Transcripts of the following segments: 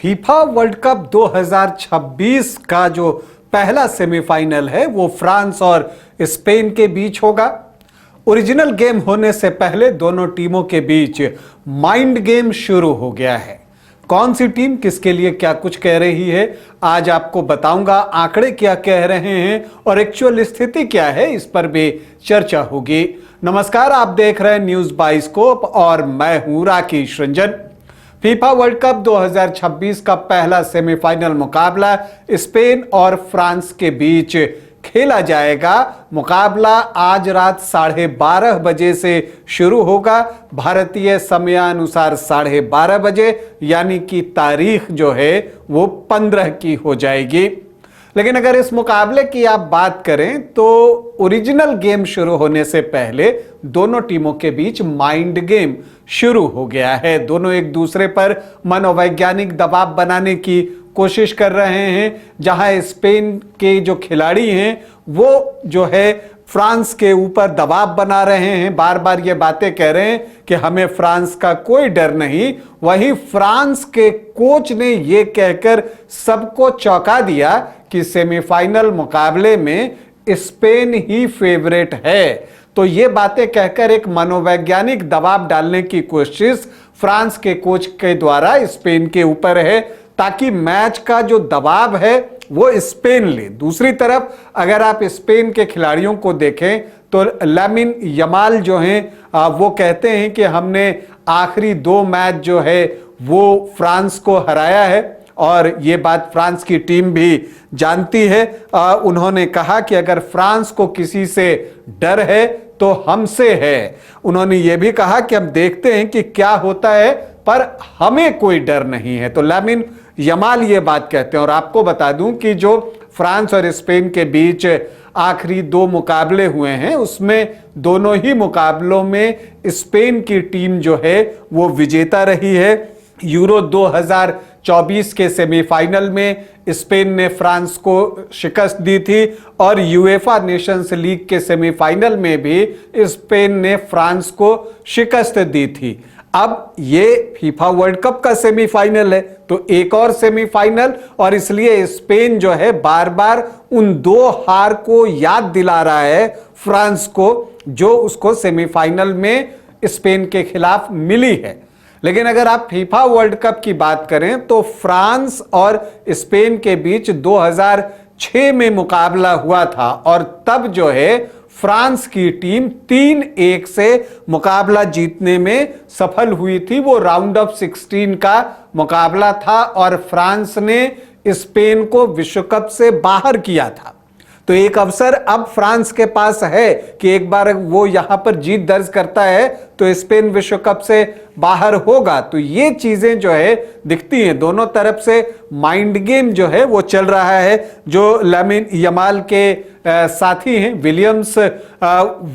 FIFA world cup 2026 का जो पहला सेमीफाइनल है वो फ्रांस और स्पेन के बीच होगा। ओरिजिनल गेम होने से पहले दोनों टीमों के बीच माइंड गेम शुरू हो गया है। कौन सी टीम किसके लिए क्या कुछ कह रही है आज आपको बताऊंगा। आंकड़े क्या कह रहे हैं और एक्चुअल स्थिति क्या है, इस पर भी चर्चा होगी। नमस्कार, आप देख रहे हैं न्यूज बाइस्कोप और मैं हूं Rakesh Ranjan. FIFA world cup 2026 का पहला सेमीफाइनल मुकाबला स्पेन और फ्रांस के बीच खेला जाएगा। मुकाबला आज रात 12:30 बजे से शुरू होगा, भारतीय समयानुसार 12:30 बजे, यानी कि तारीख जो है वो 15 की हो जाएगी। लेकिन अगर इस मुकाबले की आप बात करें तो ओरिजिनल गेम शुरू होने से पहले दोनों टीमों के बीच माइंड गेम शुरू हो गया है। दोनों एक दूसरे पर मनोवैज्ञानिक दबाव बनाने की कोशिश कर रहे हैं। जहां स्पेन के जो खिलाड़ी हैं वो जो है फ्रांस के ऊपर दबाव बना रहे हैं, बार बार ये बातें कह रहे हैं कि हमें फ्रांस का कोई डर नहीं। वहीं फ्रांस के कोच ने ये कहकर सबको चौंका दिया कि सेमीफाइनल मुकाबले में स्पेन ही फेवरेट है। तो ये बातें कहकर एक मनोवैज्ञानिक दबाव डालने की कोशिश फ्रांस के कोच के द्वारा स्पेन के ऊपर है, ताकि मैच का जो दबाव है वो स्पेन ले। दूसरी तरफ अगर आप स्पेन के खिलाड़ियों को देखें तो लामिन यमाल जो हैं वो कहते हैं कि हमने आखिरी 2 मैच जो है वो फ्रांस को हराया है और ये बात फ्रांस की टीम भी जानती है। उन्होंने कहा कि अगर फ्रांस को किसी से डर है तो हमसे है। उन्होंने ये भी कहा कि हम देखते हैं कि क्या होता है, पर हमें कोई डर नहीं है। तो लामिन यमाल ये बात कहते हैं। और आपको बता दूं कि जो फ्रांस और स्पेन के बीच आखिरी 2 मुकाबले हुए हैं उसमें दोनों ही मुकाबलों में स्पेन की टीम जो है वो विजेता रही है। यूरो 2024 के सेमीफाइनल में स्पेन ने फ्रांस को शिकस्त दी थी और यूएफा नेशंस लीग के सेमीफाइनल में भी स्पेन ने फ्रांस को शिकस्त दी थी। अब ये फीफा वर्ल्ड कप का सेमीफाइनल है तो एक और सेमीफाइनल, और इसलिए स्पेन जो है बार बार उन 2 हार को याद दिला रहा है फ्रांस को, जो उसको सेमीफाइनल में स्पेन के खिलाफ मिली है। लेकिन अगर आप फीफा वर्ल्ड कप की बात करें तो फ्रांस और स्पेन के बीच 2006 में मुकाबला हुआ था और तब जो है फ्रांस की टीम 3-1 से मुकाबला जीतने में सफल हुई थी। वो राउंड ऑफ 16 का मुकाबला था और फ्रांस ने स्पेन को विश्व कप से बाहर किया था। तो एक अवसर अब फ्रांस के पास है कि एक बार वो यहां पर जीत दर्ज करता है तो स्पेन विश्व कप से बाहर होगा। तो ये चीजें जो है दिखती हैं, दोनों तरफ से माइंड गेम जो है वो चल रहा है। जो लामिन यमाल के साथी हैं विलियम्स,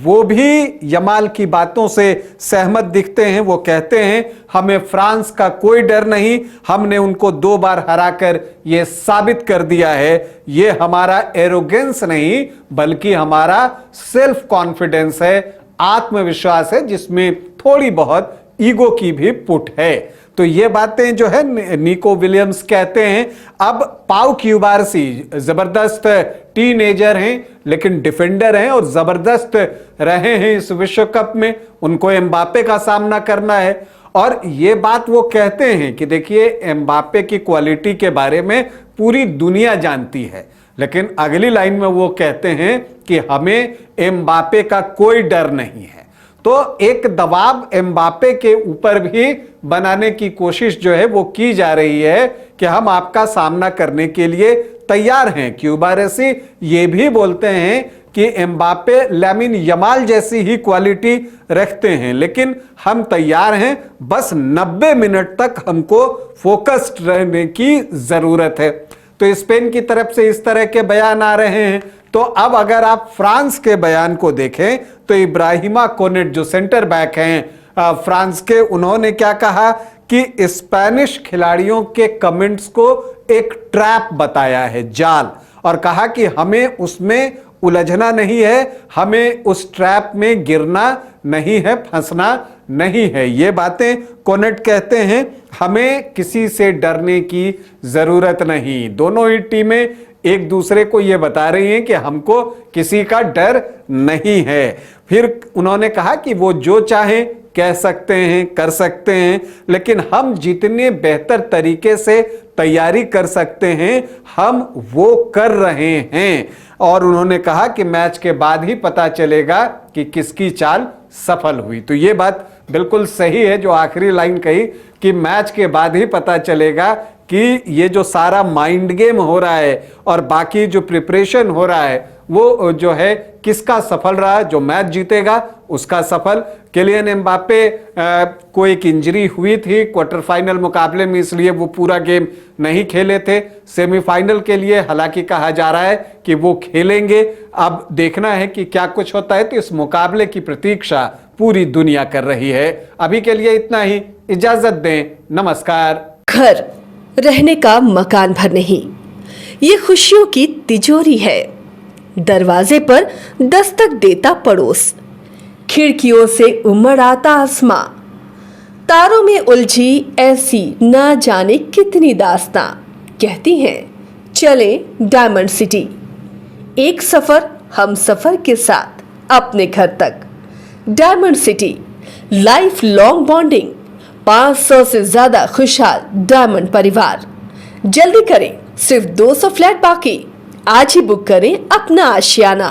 वो भी यमाल की बातों से सहमत दिखते हैं। वो कहते हैं हमें फ्रांस का कोई डर नहीं, हमने उनको 2 बार हराकर ये साबित कर दिया है। ये हमारा एरोगेंस नहीं बल्कि हमारा सेल्फ कॉन्फिडेंस है, आत्मविश्वास है, जिसमें थोड़ी बहुत ईगो की भी पुट है। तो ये बातें जो है निको विलियम्स कहते हैं। अब पाउ क्यूबार्सी जबरदस्त टीनेजर हैं लेकिन डिफेंडर हैं और जबरदस्त रहे हैं इस विश्व कप में। उनको एम्बापे का सामना करना है और ये बात वो कहते हैं कि देखिए एम्बापे की क्वालिटी के बारे में पूरी दुनिया जानती है, लेकिन अगली लाइन में वो कहते हैं कि हमें एम्बापे का कोई डर नहीं है। तो एक दबाव एम्बापे के ऊपर भी बनाने की कोशिश जो है वो की जा रही है कि हम आपका सामना करने के लिए तैयार हैं। क्यूबारेसी ये भी बोलते हैं कि एम्बापे लामिन यमाल जैसी ही क्वालिटी रखते हैं, लेकिन हम तैयार हैं, बस 90 मिनट तक हमको फोकस्ड रहने की जरूरत है। तो स्पेन की तरफ से इस तरह के बयान आ रहे हैं। तो अब अगर आप फ्रांस के बयान को देखें तो इब्राहिमा कोनेट जो सेंटर बैक हैं फ्रांस के, उन्होंने क्या कहा कि स्पेनिश खिलाड़ियों के कमेंट्स को एक ट्रैप बताया है, जाल, और कहा कि हमें उसमें उलझना नहीं है, हमें उस ट्रैप में गिरना नहीं है, फंसना नहीं है। ये बातें कोनेट कहते हैं, हमें किसी से डरने की जरूरत नहीं। दोनों ही टीमें एक दूसरे को यह बता रही हैं कि हमको किसी का डर नहीं है। फिर उन्होंने कहा कि वो जो चाहे कह सकते हैं, कर सकते हैं, लेकिन हम जितने बेहतर तरीके से तैयारी कर सकते हैं हम वो कर रहे हैं। और उन्होंने कहा कि मैच के बाद ही पता चलेगा कि किसकी चाल सफल हुई। तो ये बात बिल्कुल सही है जो आखिरी लाइन कही कि मैच के बाद ही पता चलेगा कि ये जो सारा माइंड गेम हो रहा है और बाकी जो प्रिपरेशन हो रहा है वो जो है किसका सफल रहा। जो मैच जीतेगा उसका सफल। किलियन एम्बापे को एक इंजरी हुई थी क्वार्टर फाइनल मुकाबले में, इसलिए वो पूरा गेम नहीं खेले थे। सेमीफाइनल के लिए हालांकि कहा जा रहा है कि वो खेलेंगे। अब देखना है कि क्या कुछ होता है। तो इस मुकाबले की प्रतीक्षा पूरी दुनिया कर रही है। अभी के लिए इतना ही, इजाजत दें, नमस्कार। घर रहने का मकान भर नहीं, ये खुशियों की तिजोरी है। दरवाजे पर दस्तक देता पड़ोस, खिड़कियों से उमड़ आता आसमां, तारों में उलझी ऐसी ना जाने कितनी दास्तां। कहती हैं चले डायमंड सिटी, एक सफर हम सफर के साथ अपने घर तक। Diamond city, life long bonding, 500 से ज्यादा खुशहाल डायमंड परिवार। जल्दी करें, सिर्फ 200 फ्लैट बाकी। आज ही बुक करें अपना आशियाना।